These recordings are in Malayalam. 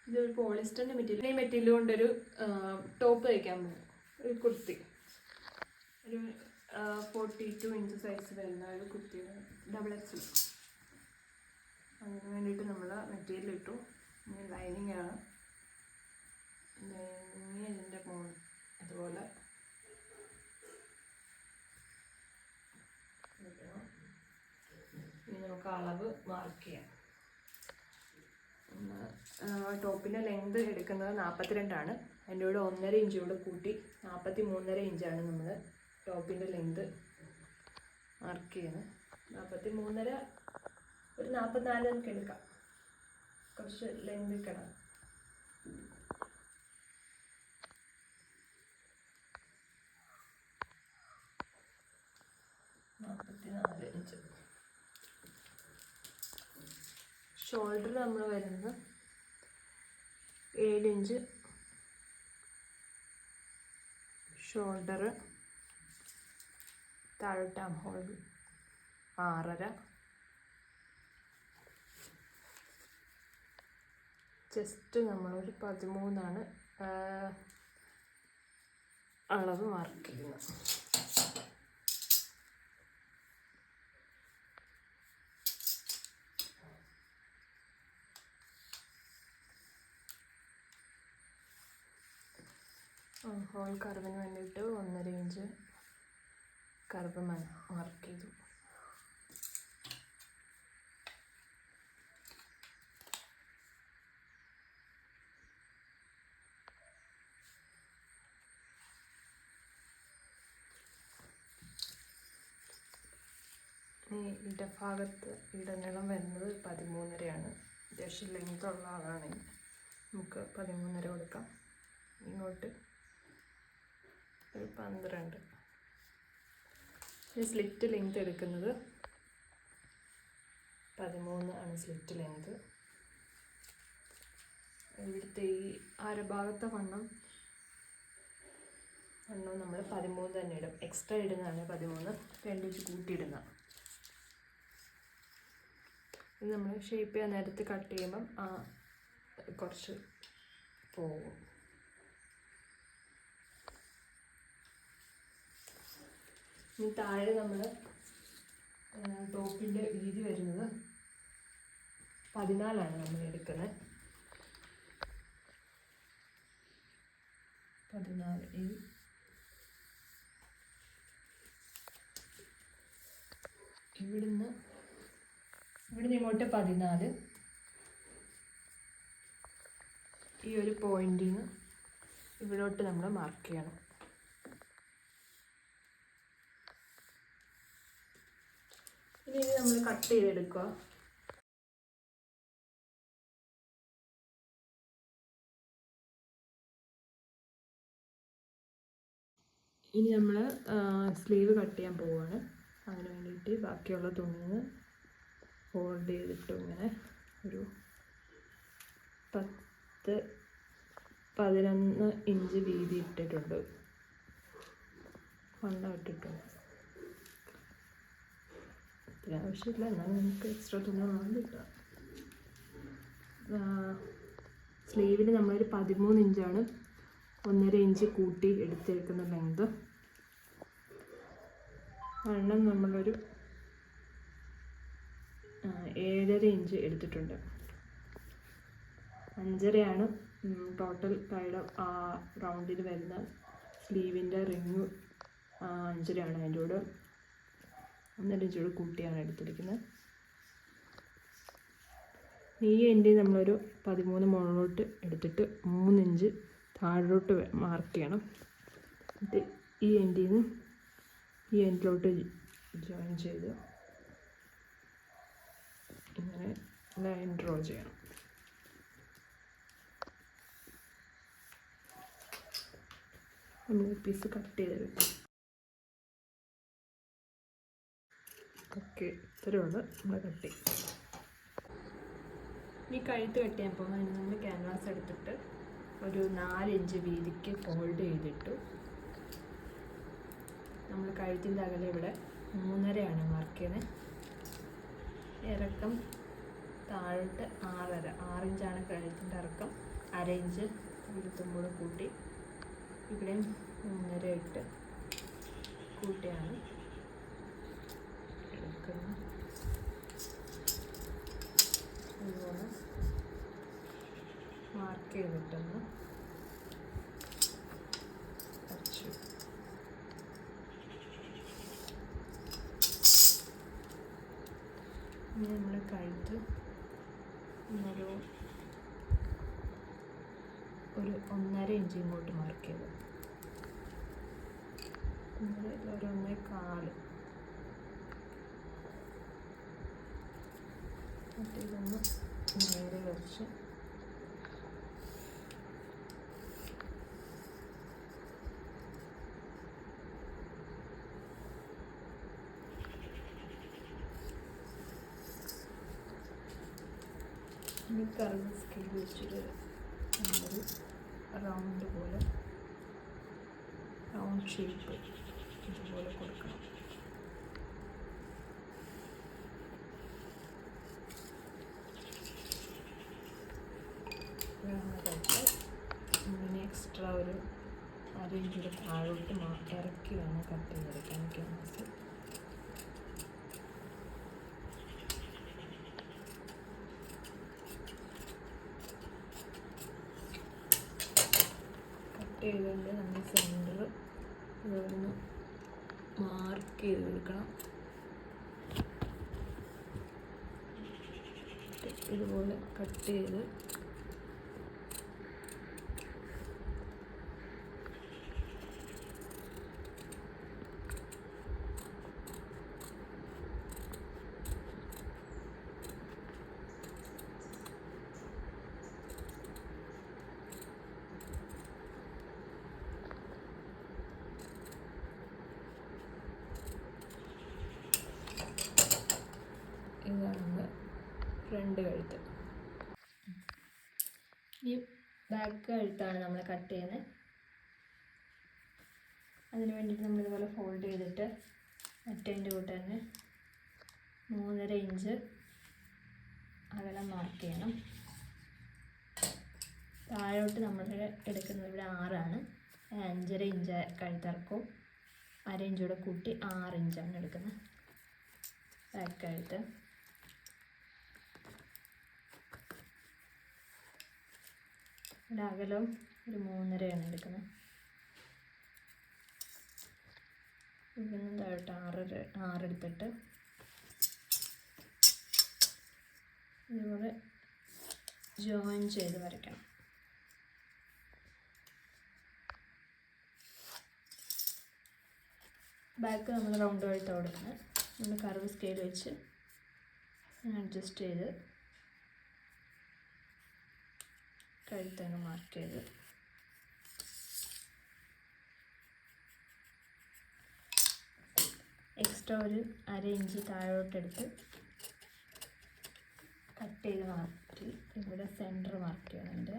ഇതൊരു പോളിസ്റ്ററിൻ്റെ മെറ്റീരിയൽ. ഈ മെറ്റീരിയൽ കൊണ്ടൊരു ടോപ്പ് തയ്ക്കാൻ പോകും. ഒരു കുർത്തി, ഒരു 42 ഇഞ്ച് സൈസ് വരുന്ന ഒരു കുർത്തിയാണ്, XXL. അതിന് വേണ്ടിയിട്ട് നമ്മൾ മെറ്റീരിയൽ ഇട്ടു. ഇനി ലൈനിങ് ആണ്. ലൈനിങ് ഇതിൻ്റെ അതുപോലെ ഇനി നമുക്ക് അളവ് മാർക്ക് ചെയ്യാം. ടോപ്പിൻ്റെ ലെങ്ത് എടുക്കുന്നത് 42 ആണ്. അതിൻ്റെ കൂടെ 1.5 ഇഞ്ച് കൂടെ കൂട്ടി 43.5 ഇഞ്ചാണ് നമ്മൾ ടോപ്പിൻ്റെ ലെങ്ത് മാർക്ക് ചെയ്യുന്നത്. 43.5, ഒരു 44 നമുക്ക് എടുക്കാം. കുറച്ച് ലെങ്ത് കിടക്കാം. 44 ഇഞ്ച്. ഷോൾഡർ നമ്മൾ വരുന്നത് 7 ഇഞ്ച് ഷോൾഡർ. താഴോട്ട് ആം ഹോൾ 6.5. ചെസ്റ്റ് നമ്മളൊരു 13 അളവ് മാർക്ക് ചെയ്യുന്നത്. ഹോൾ കർവിന് വേണ്ടിയിട്ട് 1.5 ഇഞ്ച് കർവ് മാർക്ക് ചെയ്തു. ഈ ഇടഭാഗത്ത് ഇടനീളം വരുന്നത് 13.5 അത്യാവശ്യം ലെങ്ത് ഉള്ള ആളാണെങ്കിൽ നമുക്ക് 13.5 കൊടുക്കാം. ഇങ്ങോട്ട് ഒരു 12. ഈ സ്ലിറ്റ് ലെങ്ത് എടുക്കുന്നത് 13 ആണ് സ്ലിറ്റ് ലെങ്ത്. ഇവിടുത്തെ ഈ അരഭാഗത്തെ വണ്ണം നമ്മൾ 13 തന്നെ ഇടും. എക്സ്ട്രാ ഇടുന്നതാണ് 13, 2 ഇഞ്ച് കൂട്ടിയിടുന്ന. ഇത് നമ്മൾ ഷേപ്പ് ചെയ്യാൻ നേരത്ത് കട്ട് ചെയ്യുമ്പം കുറച്ച് പോകും. ഇനി താഴെ നമ്മൾ ടോപ്പിൻ്റെ വീതി വരുന്നത് 14 നമ്മൾ എടുക്കുന്നത്. 14 ഇവിടുന്ന് ഇങ്ങോട്ട് 14. ഈ ഒരു പോയിന്റിൽ നിന്ന് ഇവിടോട്ട് നമ്മൾ മാർക്ക് ചെയ്യണം. ഇനി ഇത് നമ്മൾ കട്ട് ചെയ്തെടുക്കുക. ഇനി നമ്മൾ സ്ലീവ് കട്ട് ചെയ്യാൻ പോവുകയാണ്. അതിന് വേണ്ടിയിട്ട് ബാക്കിയുള്ള തുണിന്ന് ഫോൾഡ് ചെയ്തിട്ട് ഇങ്ങനെ ഒരു 10-11 ഇഞ്ച് വീതി ഇട്ടിട്ടുണ്ട്. വണ്ണം ഇട്ടിട്ടുണ്ട്. ഇത്ര ആവശ്യമില്ല, എന്നാലും നമുക്ക് എക്സ്ട്രാ തുണി കിട്ടാം. സ്ലീവിന് നമ്മളൊരു 13 ഇഞ്ചാണ് 1.5 ഇഞ്ച് കൂട്ടി എടുത്തെടുക്കുന്ന ലെങ്ത്. വണ്ണം നമ്മളൊരു 7.5 ഇഞ്ച് എടുത്തിട്ടുണ്ട്. 5.5 ടോട്ടൽ കൈയുടെ റൗണ്ടിൽ വരുന്ന സ്ലീവിൻ്റെ റിങ്. 5.5 അതിൻ്റെ കൂടെ 1.5 ഇഞ്ച് കൂടെ കൂട്ടിയാണ് എടുത്തിരിക്കുന്നത്. ഈ എൻഡിൽ നമ്മളൊരു 13 മുകളിലോട്ട് എടുത്തിട്ട് 3 ഇഞ്ച് താഴോട്ട് മാർക്ക് ചെയ്യണം. എന്നിട്ട് ഈ എൻഡിൽ നിന്ന് ഈ എൻഡിലോട്ട് ജോയിൻ ചെയ്ത് ഇങ്ങനെ ലൈൻ ഡ്രോ ചെയ്യണം. നമ്മൾ പീസ് കട്ട് ചെയ്തെടുക്കും. ഓക്കെ, ഇത്രയുള്ള നമ്മൾ കട്ട് ചെയ്യും. ഈ കഴുത്ത് കട്ട് ചെയ്യാൻ പോകുമ്പോൾ അതിന് നമ്മൾ ക്യാൻവാസ് എടുത്തിട്ട് ഒരു 4 ഇഞ്ച് വീതിക്ക് ഫോൾഡ് ചെയ്തിട്ടു. നമ്മൾ കഴുത്തിൻ്റെ അകലെ ഇവിടെ 3.5 മാർക്ക് ചെയ്യുന്നത്. ഇറക്കം താഴോട്ട് 6 ഇഞ്ചാണ് കഴുത്തിൻ്റെ ഇറക്കം. 1/2 ഇഞ്ച് ഇരുത്തുമ്പോൾ കൂട്ടി ഇവിടെയും 3.5 ഇട്ട് കൂട്ടിയാണ് എടുക്കുന്നത്. അതുപോലെ മാർക്ക് ചെയ്തിട്ടൊന്ന് വരച്ചു. ഇനി നമ്മൾ കഴുത്ത് ഒരു 1.5 ഇഞ്ച് ഇങ്ങോട്ട് മാർക്ക് ചെയ്തു. ഒരു 1.25 ഇതൊന്ന് നേരെ വരച്ച് ഇനി കർവ് സ്കെയിൽ വെച്ചിട്ട് നമ്മളൊരു റൗണ്ട് പോലെ റൗണ്ട് ഷേപ്പ് ഇതുപോലെ കൊടുക്കണം. ഇങ്ങനെ എക്സ്ട്രാ ഒരു 1/2 ഇഞ്ചിയുടെ താഴോട്ട് ഇറക്കി വേണം കട്ട് ചെയ്തെടുക്കാൻ ക്യാൻവാസ്. കട്ട് ചെയ്തുകൊണ്ട് നമ്മൾ സെൻറ്റർ ഇതൊന്ന് മാർക്ക് ചെയ്ത് കൊടുക്കണം. ഇതുപോലെ കട്ട് ചെയ്ത് ഇതാണ് ഫ്രണ്ട് കഴുത്ത്. ഈ ബാക്ക് കഴുത്താണ് നമ്മൾ കട്ട് ചെയ്യുന്നത്. അതിന് വേണ്ടിയിട്ട് നമ്മളിതുപോലെ ഫോൾഡ് ചെയ്തിട്ട് മറ്റേൻ്റെ കൂട്ട് തന്നെ 3.5 ഇഞ്ച് അകലം മാർക്ക് ചെയ്യണം. താഴോട്ട് നമ്മൾ എടുക്കുന്നത് ഇവിടെ 6 5.5 ഇഞ്ച് കഴുത്തിറക്കവും 1/2 ഇഞ്ചൂടെ കൂട്ടി 6 ഇഞ്ചാണ് എടുക്കുന്നത് ബാക്ക് കഴുത്ത്. ഇവിടെ അകലം ഒരു 3.5 എടുക്കുന്നത്. ഇവിടുന്ന് താഴോട്ട് 6 എടുത്തിട്ട് ഇതുപോലെ ജോയിൻ ചെയ്ത് വരയ്ക്കണം. ബാക്ക് നമ്മൾ റൗണ്ട് കഴുത്താണ് കൊടുക്കുന്നത്. നമ്മൾ കർവ് സ്കെയിൽ വെച്ച് അഡ്ജസ്റ്റ് ചെയ്ത് കഴുത്തങ്ങ് മാർക്ക് ചെയ്ത് എക്സ്ട്രാ ഒരു 1/2 ഇഞ്ച് താഴോട്ടെടുത്ത് കട്ട് ചെയ്ത് മാറ്റി ഇവിടെ സെൻറ്റർ മാർക്ക് ചെയ്യണം. എൻ്റെ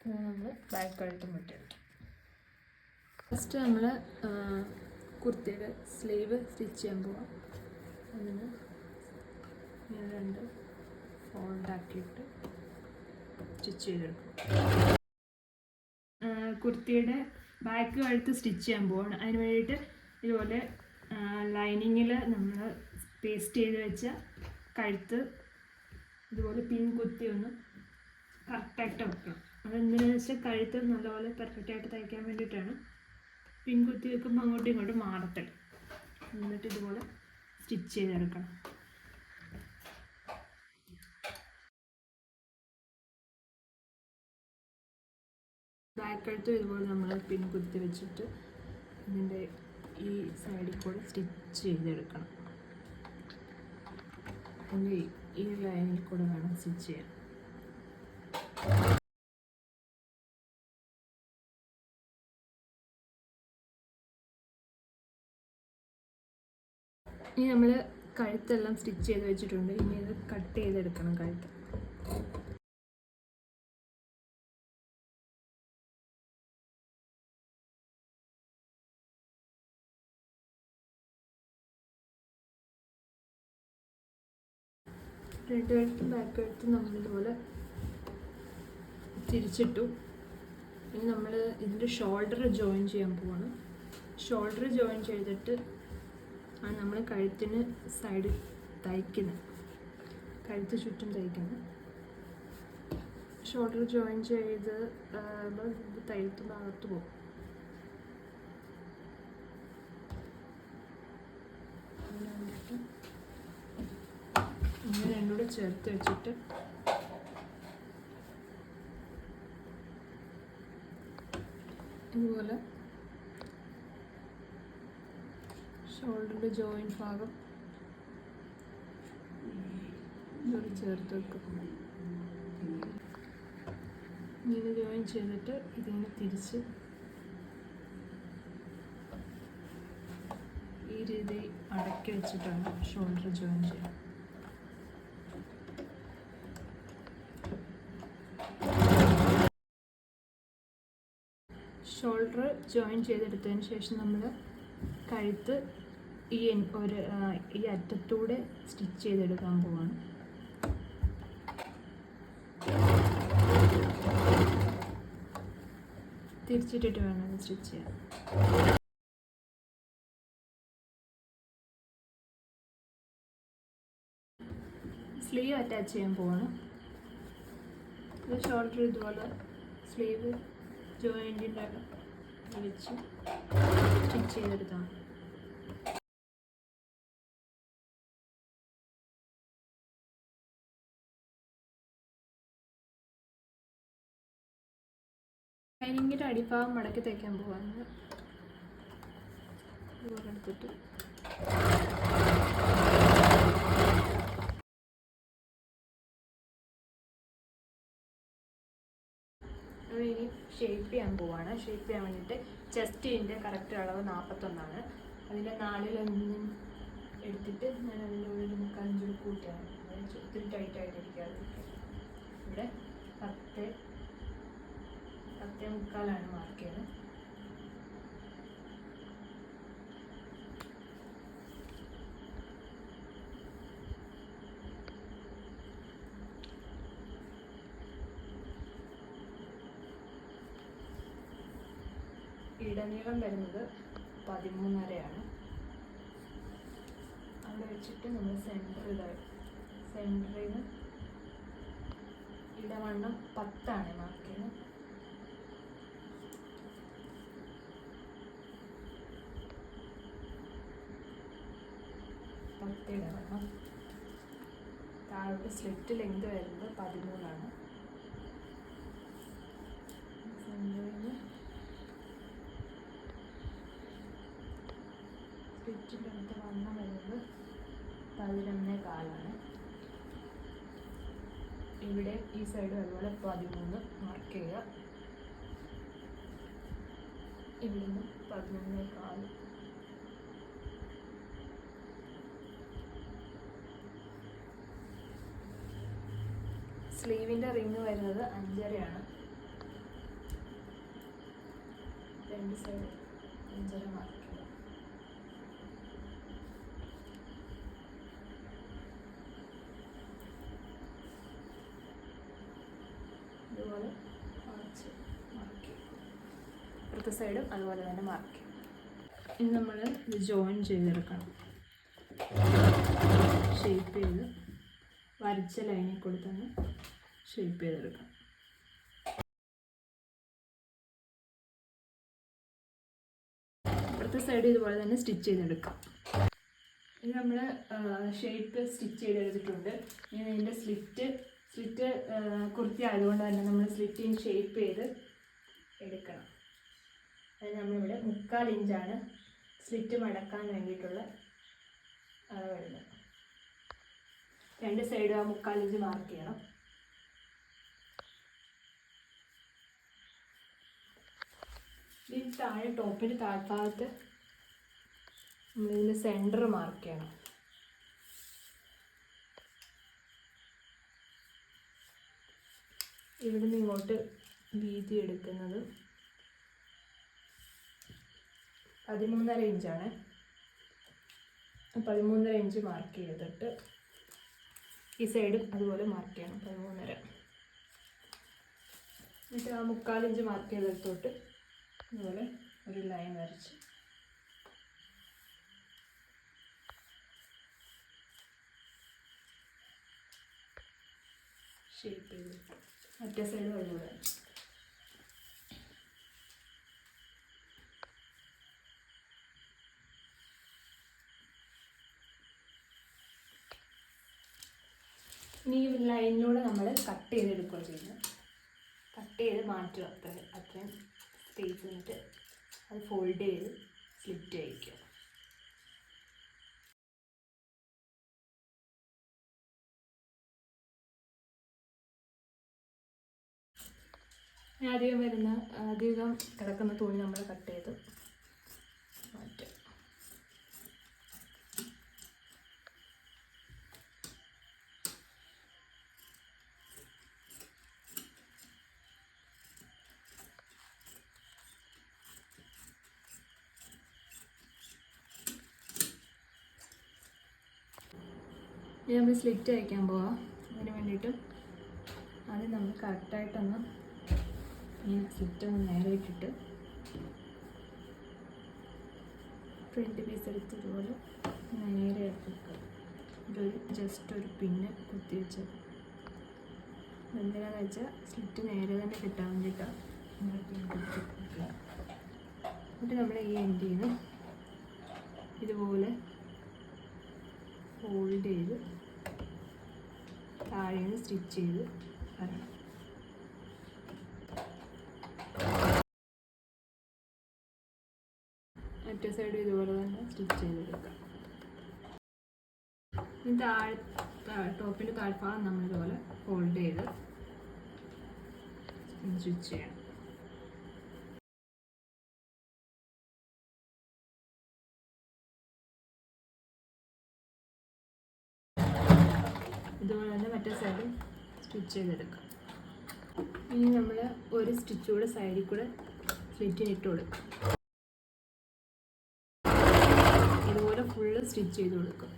നമ്മൾ ബാക്ക് കഴുത്തും വെട്ടിയെടുക്കും. ഫസ്റ്റ് നമ്മൾ കുർത്തിയുടെ സ്ലീവ് സ്റ്റിച്ച് ചെയ്യാൻ പോവാം. അതിന് ഞാൻ 2 ഫോൾഡാക്കിയിട്ട് സ്റ്റിച്ച് ചെയ്തെടുക്കും. കുർത്തിയുടെ ബാക്ക് കഴുത്ത് സ്റ്റിച്ച് ചെയ്യാൻ പോവാണ്. അതിന് വേണ്ടിയിട്ട് ഇതുപോലെ ലൈനിങ്ങിൽ നമ്മൾ പേസ്റ്റ് ചെയ്ത് വെച്ച കഴുത്ത് ഇതുപോലെ പിൻ കുത്തി ഒന്ന് കറക്റ്റായിട്ട് വെക്കണം. അതെന്തിനാണെന്ന് വെച്ചാൽ കഴുത്ത് നല്ലപോലെ പെർഫെക്റ്റായിട്ട് തയ്ക്കാൻ വേണ്ടിയിട്ടാണ്. പിൻ കുത്തി വെക്കുമ്പോൾ അങ്ങോട്ടും ഇങ്ങോട്ടും മാറത്തില്ല. എന്നിട്ട് ഇതുപോലെ സ്റ്റിച്ച് ചെയ്തെടുക്കണം. ബാക്ക് കഴുത്തും ഇതുപോലെ നമ്മൾ പിൻ കുത്തി വെച്ചിട്ട് ഇതിൻ്റെ ഈ സൈഡിൽ കൂടെ സ്റ്റിച്ച് ചെയ്തെടുക്കണം. ഈ ലൈനിൽ കൂടെ വേണം സ്റ്റിച്ച് ചെയ്യാൻ. ഇനി നമ്മൾ കഴുത്തെല്ലാം സ്റ്റിച്ച് ചെയ്ത് വെച്ചിട്ടുണ്ട്. ഇനി ഇത് കട്ട് ചെയ്തെടുക്കണം കഴുത്ത്. ഫ്രണ്ട് കഴുത്തും ബാക്ക് കഴുത്തും നമ്മളിതുപോലെ തിരിച്ചിട്ടു. ഇനി നമ്മൾ ഇതിൻ്റെ ഷോൾഡർ ജോയിൻ ചെയ്യാൻ പോവാണ്. ഷോൾഡർ ജോയിൻ ചെയ്തിട്ട് ആണ് നമ്മൾ കഴുത്തിന് സൈഡ് തയ്ക്കുന്നത്, കഴുത്ത് ചുറ്റും തയ്ക്കുന്നത്. ഷോൾഡർ ജോയിൻ ചെയ്ത് തയ്യത്ത് ഭാഗത്ത് പോകും. അതിന് വേണ്ടിയിട്ട് ഇങ്ങനെ രണ്ടും കൂടെ ചേർത്ത് വെച്ചിട്ട് ഇതുപോലെ ഷോൾഡറിൻ്റെ ജോയിൻ ഭാഗം ഇതുപോലെ ചേർത്ത് വെക്കും. ഇങ്ങനെ ജോയിൻ ചെയ്തിട്ട് ഇതിങ്ങനെ തിരിച്ച് ഈ രീതി അടക്കി വെച്ചിട്ടാണ് ഷോൾഡർ ജോയിൻ ചെയ്യുക. ഷോൾഡർ ജോയിൻ ചെയ്തെടുത്തതിന് ശേഷം നമ്മൾ കഴുത്ത് ഈ അറ്റത്തൂടെ സ്റ്റിച്ച് ചെയ്തെടുക്കാൻ പോവാണ്. തിരിച്ചിട്ടിട്ട് വേണം അത് സ്റ്റിച്ച് ചെയ്യാൻ. സ്ലീവ് അറ്റാച്ച് ചെയ്യാൻ പോവാണ്. ഷോൾഡർ ഇതുപോലെ സ്ലീവ് ജോയിൻറ്റിൻ്റെ വെച്ച് സ്റ്റിച്ച് ചെയ്തെടുക്കാം. ലൈനിങ്ങിൻ്റെ അടിഭാഗം മടക്കി തയ്ക്കാൻ പോവാണ്. ഇതുപോലെ എടുത്തിട്ട് ഇനി ഷേപ്പ് ചെയ്യാൻ പോവാണ്. ഷേപ്പ് ചെയ്യാൻ വേണ്ടിയിട്ട് ചെസ്റ്റിൻ്റെ കറക്റ്റ് അളവ് 41 അതിൻ്റെ 4 എടുത്തിട്ട് ഞാൻ അതിൻ്റെ ഉള്ളിൽ 5 കൂട്ടിയാണ്. ഒത്തിരി ടൈറ്റായിട്ടിരിക്കാതെ ഇവിടെ 10.75 മാർക്ക് ചെയ്യുന്നത്. ഇടനീളം വരുന്നത് 13.5 അവിടെ വെച്ചിട്ട് നമ്മൾ സെൻറ്ററിൽ നിന്ന് ഇടവണ്ണം 10 മാർക്ക് ചെയ്യുന്നത്. ഇടവണ്ണം താഴോട്ട് സ്ലിറ്റ് ലെങ്ത് വരുന്നത് 13 സെൻറ്ററിൽ സ്റ്റിച്ചിൻ്റെ അടുത്ത് വണ്ണം വരുന്നത് 11.25 ഇവിടെ ഈ സൈഡ് അതുപോലെ 13 മാർക്ക് ചെയ്യുക. ഇവിടെ നിന്ന് 11.25. സ്ലീവിൻ്റെ റിങ് വരുന്നത് 5.5 രണ്ട് സൈഡ് 5.5 മാർക്ക് ചെയ്യുക. ഇതുപോലെ മാർക്ക് ചെയ്യും. അടുത്ത സൈഡും അതുപോലെ തന്നെ മാർക്ക് ചെയ്യും. ഇനി നമ്മൾ ഇത് ജോയിൻ ചെയ്തെടുക്കണം. ഷേപ്പ് ചെയ്ത് വരച്ച ലൈനിൽ കൂടി തന്നെ ഷേപ്പ് ചെയ്തെടുക്കണം. അടുത്ത സൈഡ് ഇതുപോലെ തന്നെ സ്റ്റിച്ച് ചെയ്തെടുക്കാം. ഇത് നമ്മൾ ഷേപ്പ് സ്റ്റിച്ച് ചെയ്തെടുത്തിട്ടുണ്ട്. ഇനി ഇതിൻ്റെ സ്ലിറ്റ് കുർത്തി ആയതുകൊണ്ട് തന്നെ നമ്മൾ സ്ലിറ്റിന് ഷേപ്പ് ചെയ്ത് എടുക്കണം. അത് നമ്മളിവിടെ 3/4 ഇഞ്ചാണ് സ്ലിറ്റ് മടക്കാൻ വേണ്ടിയിട്ടുള്ള അളവ് വരുന്നത്. രണ്ട് സൈഡ് ആ 3/4 ഇഞ്ച് മാർക്ക് ചെയ്യണം. ഈ താഴെ ടോപ്പിൻ്റെ താഴ്ഭാഗത്ത് നമ്മളിതിൻ്റെ സെൻറ്റർ മാർക്ക് ചെയ്യണം. ഇവിടുന്ന് ഇങ്ങോട്ട് വീതി എടുക്കുന്നത് 13.5 ഇഞ്ചാണ്. 13.5 ഇഞ്ച് മാർക്ക് ചെയ്തിട്ട് ഈ സൈഡും അതുപോലെ മാർക്ക് ചെയ്യണം 13.5. എന്നിട്ട് ആ 3/4 ഇഞ്ച് മാർക്ക് ചെയ്തെടുത്തോട്ട് അതുപോലെ ഒരു ലൈൻ വരച്ച് ഷേപ്പ് ചെയ്തിട്ട് മറ്റേ സൈഡ് അതുപോലെ. ഇനി ഈ ലൈനിലൂടെ നമ്മൾ കട്ട് ചെയ്തെടുക്കുക ചെയ്യുന്നത്. കട്ട് ചെയ്ത് മാറ്റുക, അത്രയും സ്പേസ് എന്നിട്ട് അത് ഫോൾഡ് ചെയ്ത് സ്ലിറ്റ് അയക്കുക. അധികം കിടക്കുന്ന തുണി നമ്മൾ കട്ട് ചെയ്ത് മാറ്റുക. ഇനി നമ്മൾ സ്ലിറ്റ് അയക്കാൻ പോവാം. അതിന് വേണ്ടിയിട്ട് ആദ്യം നമ്മൾ കറക്റ്റായിട്ടൊന്ന് ഈ സ്ലിറ്റ് ഒന്ന് നേരെ ഇട്ടിട്ട് ഫ്രണ്ട് പീസ് എടുത്ത് ഇതുപോലെ നേരെ എടുക്കുക. ജസ്റ്റ് ഒരു പിന്ന് കുത്തി വെച്ചത് എന്തിനാന്ന് വെച്ചാൽ സ്ലിറ്റ് നേരെ തന്നെ കിട്ടാൻ വേണ്ടിയിട്ടാണ് നമ്മൾ പിൻ കുത്തി വെക്കുക. എന്നിട്ട് നമ്മൾ ഈ എൻഡിൽ നിന്ന് ഇതുപോലെ ഫോൾഡ് ചെയ്ത് താഴെ നിന്ന് സ്റ്റിച്ച് ചെയ്ത് വരണം. മറ്റേ സൈഡ് ഇതുപോലെ തന്നെ സ്റ്റിച്ച് ചെയ്തെടുക്കാം. ഇനി ടോപ്പിൻ്റെ താഴ്ഭാഗം നമ്മളിതുപോലെ ഫോൾഡ് ചെയ്ത് സ്റ്റിച്ച് ചെയ്യണം. ഇതുപോലെ തന്നെ മറ്റേ സൈഡ് സ്റ്റിച്ച് ചെയ്തെടുക്കാം. ഇനി നമ്മൾ ഒരു സ്റ്റിച്ച് കൂടെ സൈഡിൽ കൂടെ സ്ലിറ്റിന് ഇട്ട് കൊടുക്കാം. ഇതുപോലെ ഫുള്ള് സ്റ്റിച്ച് ചെയ്ത് കൊടുക്കും.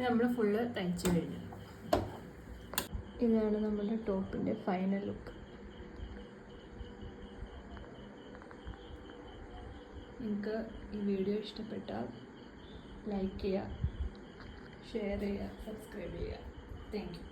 നമ്മൾ ഫുള്ള് തയ്ച്ച് കഴിഞ്ഞു. ഇതാണ് നമ്മുടെ ടോപ്പിൻ്റെ ഫൈനൽ ലുക്ക്. നിങ്ങൾക്ക് ഈ വീഡിയോ ഇഷ്ടപ്പെട്ടാൽ ലൈക്ക് ചെയ്യുക, ഷെയർ ചെയ്യുക, സബ്സ്ക്രൈബ് ചെയ്യുക. Thank you.